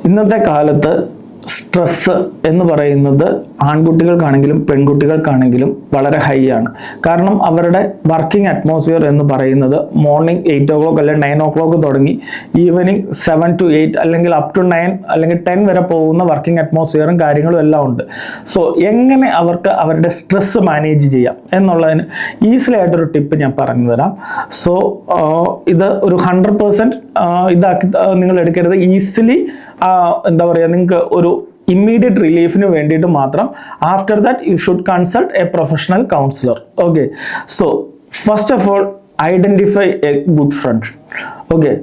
ഇന്നത്തെ കാലത്ത് സ്ട്രെസ് എന്ന് പറയുന്നത് ആൺകുട്ടികൾക്കാണെങ്കിലും പെൺകുട്ടികൾക്കാണെങ്കിലും വളരെ ഹൈ ആണ്. കാരണം അവരുടെ വർക്കിംഗ് അറ്റ്മോസ്ഫിയർ എന്ന് പറയുന്നത് മോർണിംഗ് 8 o'clock അല്ലെങ്കിൽ 9 o'clock തുടങ്ങി ഈവനിങ് 7 to 8 അല്ലെങ്കിൽ അപ് ടു 9 അല്ലെങ്കിൽ 10 വരെ പോകുന്ന വർക്കിംഗ് അറ്റ്മോസ്ഫിയറും കാര്യങ്ങളും എല്ലാം ഉണ്ട്. സോ എങ്ങനെ അവർക്ക് അവരുടെ സ്ട്രെസ് മാനേജ് ചെയ്യാം എന്നുള്ളതിന് ഈസിലി ആയിട്ടൊരു ടിപ്പ് ഞാൻ പറഞ്ഞു തരാം. സോ ഇത് ഒരു 100% ഇതാക്കി നിങ്ങൾ എടുക്കരുത്. ഈസിലി എന്താ പറയുക, നിങ്ങൾക്ക് ഒരു immediate റിലീഫിന് വേണ്ടിയിട്ട് മാത്രം. After that you should consult A professional councillor. Okay, so first of all identify A good friend. Okay,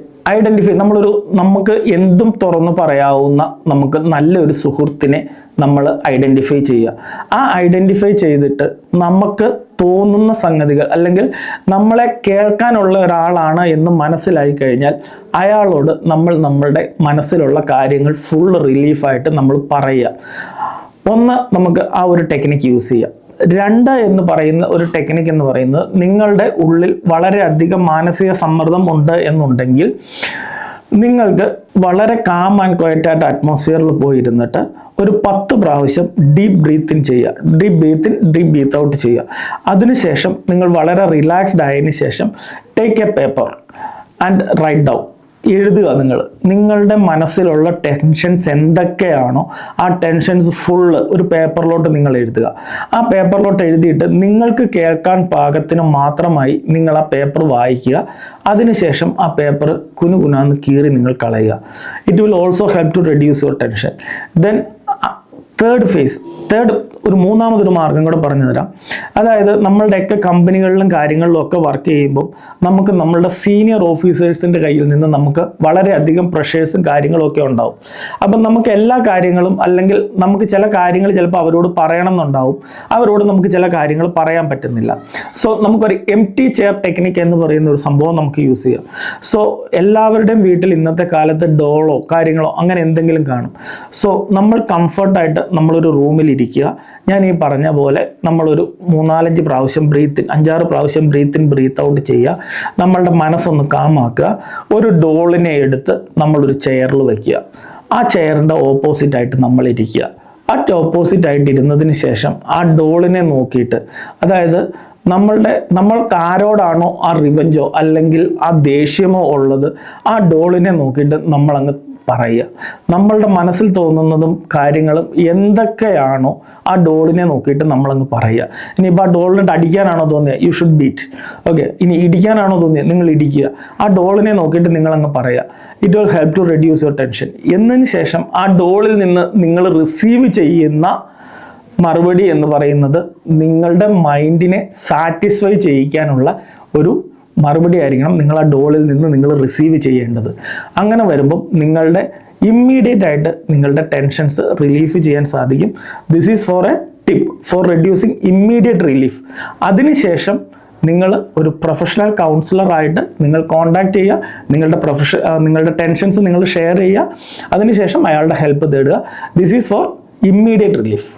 നമുക്ക് എന്തും തുറന്നു പറയാവുന്ന നമുക്ക് നല്ലൊരു സുഹൃത്തിനെ നമ്മൾ ഐഡന്റിഫൈ ചെയ്യുക. ആ ഐഡന്റിഫൈ ചെയ്തിട്ട് നമുക്ക് തോന്നുന്ന സംഗതികൾ അല്ലെങ്കിൽ നമ്മളെ കേൾക്കാനുള്ള ഒരാളാണ് എന്ന് മനസ്സിലായി കഴിഞ്ഞാൽ അയാളോട് നമ്മളുടെ മനസ്സിലുള്ള കാര്യങ്ങൾ ഫുൾ റിലീഫായിട്ട് നമ്മൾ പറയുക. ഒന്ന്, നമുക്ക് ആ ഒരു ടെക്നിക്ക് യൂസ് ചെയ്യാം. 2 എന്ന് പറയുന്ന ഒരു ടെക്നിക്ക് എന്ന് പറയുന്നത്, നിങ്ങളുടെ ഉള്ളിൽ വളരെയധികം മാനസിക സമ്മർദ്ദം ഉണ്ട് എന്നുണ്ടെങ്കിൽ നിങ്ങൾക്ക് വളരെ കാം ആൻഡ് ക്വയറ്റ് ആയിട്ട് അറ്റ്മോസ്ഫിയറിൽ പോയിരുന്നിട്ട് ഒരു 10 പ്രാവശ്യം ഡീപ്പ് ബ്രീത്ത് ഇൻ ചെയ്യുക, deep breath in deep breath out ചെയ്യുക. അതിനുശേഷം നിങ്ങൾ വളരെ റിലാക്സ്ഡ് ആയതിനു ശേഷം take a paper and write down. എഴുതുക. നിങ്ങളുടെ മനസ്സിലുള്ള ടെൻഷൻസ് എന്തൊക്കെയാണോ ആ ടെൻഷൻസ് ഫുള്ള് ഒരു പേപ്പറിലോട്ട് നിങ്ങൾ എഴുതുക. ആ പേപ്പറിലോട്ട് എഴുതിയിട്ട് നിങ്ങൾക്ക് കേൾക്കാൻ പാകത്തിന് മാത്രമായി നിങ്ങൾ ആ പേപ്പർ വായിക്കുക. അതിനുശേഷം ആ പേപ്പർ കുനുകുനാന്ന് കീറി നിങ്ങൾ കളയുക. It will also help to reduce your tension. Then ഒരു മൂന്നാമതൊരു മാർഗം കൂടെ പറഞ്ഞു തരാം. അതായത് നമ്മളുടെയൊക്കെ കമ്പനികളിലും കാര്യങ്ങളിലും ഒക്കെ വർക്ക് ചെയ്യുമ്പോൾ നമുക്ക് നമ്മളുടെ സീനിയർ ഓഫീസേഴ്സിൻ്റെ കയ്യിൽ നിന്ന് നമുക്ക് വളരെയധികം പ്രഷേഴ്സും കാര്യങ്ങളും ഒക്കെ ഉണ്ടാവും. അപ്പം നമുക്ക് എല്ലാ കാര്യങ്ങളും അല്ലെങ്കിൽ നമുക്ക് ചില കാര്യങ്ങൾ ചിലപ്പോൾ അവരോട് പറയണം എന്നുണ്ടാവും, അവരോട് നമുക്ക് ചില കാര്യങ്ങൾ പറയാൻ പറ്റുന്നില്ല. സോ നമുക്കൊരു എംപ്റ്റി ചെയർ ടെക്നിക്ക് എന്ന് പറയുന്ന ഒരു സംഭവം നമുക്ക് യൂസ് ചെയ്യാം. സോ എല്ലാവരുടെയും വീട്ടിൽ ഇന്നത്തെ കാലത്ത് ഡോളോ കാര്യങ്ങളോ അങ്ങനെ എന്തെങ്കിലും കാണും. സോ നമ്മൾ കംഫർട്ടായിട്ട് നമ്മളൊരു റൂമിൽ ഇരിക്കുക. ഞാൻ ഈ പറഞ്ഞ പോലെ നമ്മളൊരു 3-4 പ്രാവശ്യം ബ്രീത്ത് ഇൻ, 5-6 പ്രാവശ്യം ബ്രീത്ത് ഇൻ ബ്രീത്ത് ഔട്ട് ചെയ്യുക. നമ്മളുടെ മനസ്സൊന്ന് കാമാക്കുക. ഒരു ഡോളിനെ എടുത്ത് നമ്മളൊരു ചെയറിൽ വയ്ക്കുക. ആ ചെയറിൻ്റെ ഓപ്പോസിറ്റ് ആയിട്ട് നമ്മൾ ഇരിക്കുക. ഓപ്പോസിറ്റ് ആയിട്ട് ഇരുന്നതിന് ശേഷം ആ ഡോളിനെ നോക്കിയിട്ട്, അതായത് നമ്മൾക്ക് ആരോടാണോ ആ റിവഞ്ചോ അല്ലെങ്കിൽ ആ ദേഷ്യമോ ഉള്ളത്, ആ ഡോളിനെ നോക്കിയിട്ട് നമ്മളങ്ങ് പറയുക. നമ്മളുടെ മനസ്സിൽ തോന്നുന്നതും കാര്യങ്ങളും എന്തൊക്കെയാണോ ആ ഡോളിനെ നോക്കിയിട്ട് നമ്മളങ്ങ് പറയുക. ഇനിയിപ്പോൾ ആ ഡോളിനിട്ട് അടിക്കാനാണോ തോന്നിയത്, യു ഷുഡ് ബീറ്റ്. ഓക്കെ, ഇനി ഇടിക്കാനാണോ തോന്നിയത്, നിങ്ങൾ ഇടിക്കുക. ആ ഡോളിനെ നോക്കിയിട്ട് നിങ്ങളങ്ങ് പറയുക. It will help to reduce your tension. എന്നതിന് ശേഷം ആ ഡോളിൽ നിന്ന് നിങ്ങൾ റിസീവ് ചെയ്യുന്ന മറുപടി എന്ന് പറയുന്നത് നിങ്ങളുടെ മൈൻഡിനെ സാറ്റിസ്ഫൈ ചെയ്യിക്കാനുള്ള ഒരു മറുപടി ആയിരിക്കണം നിങ്ങൾ ആ ഡോളിൽ നിന്ന് നിങ്ങൾ റിസീവ് ചെയ്യേണ്ടത്. അങ്ങനെ വരുമ്പം നിങ്ങളുടെ ഇമ്മീഡിയറ്റ് ആയിട്ട് നിങ്ങളുടെ ടെൻഷൻസ് റിലീഫ് ചെയ്യാൻ സാധിക്കും. This is for a tip for reducing immediate relief. അതിനുശേഷം നിങ്ങൾ ഒരു പ്രൊഫഷണൽ കൗൺസിലറായിട്ട് നിങ്ങൾ കോൺടാക്ട് ചെയ്യുക. നിങ്ങളുടെ ടെൻഷൻസ് നിങ്ങൾ ഷെയർ ചെയ്യുക. അതിനുശേഷം അയാളുടെ ഹെൽപ്പ് തേടുക. This is for immediate relief.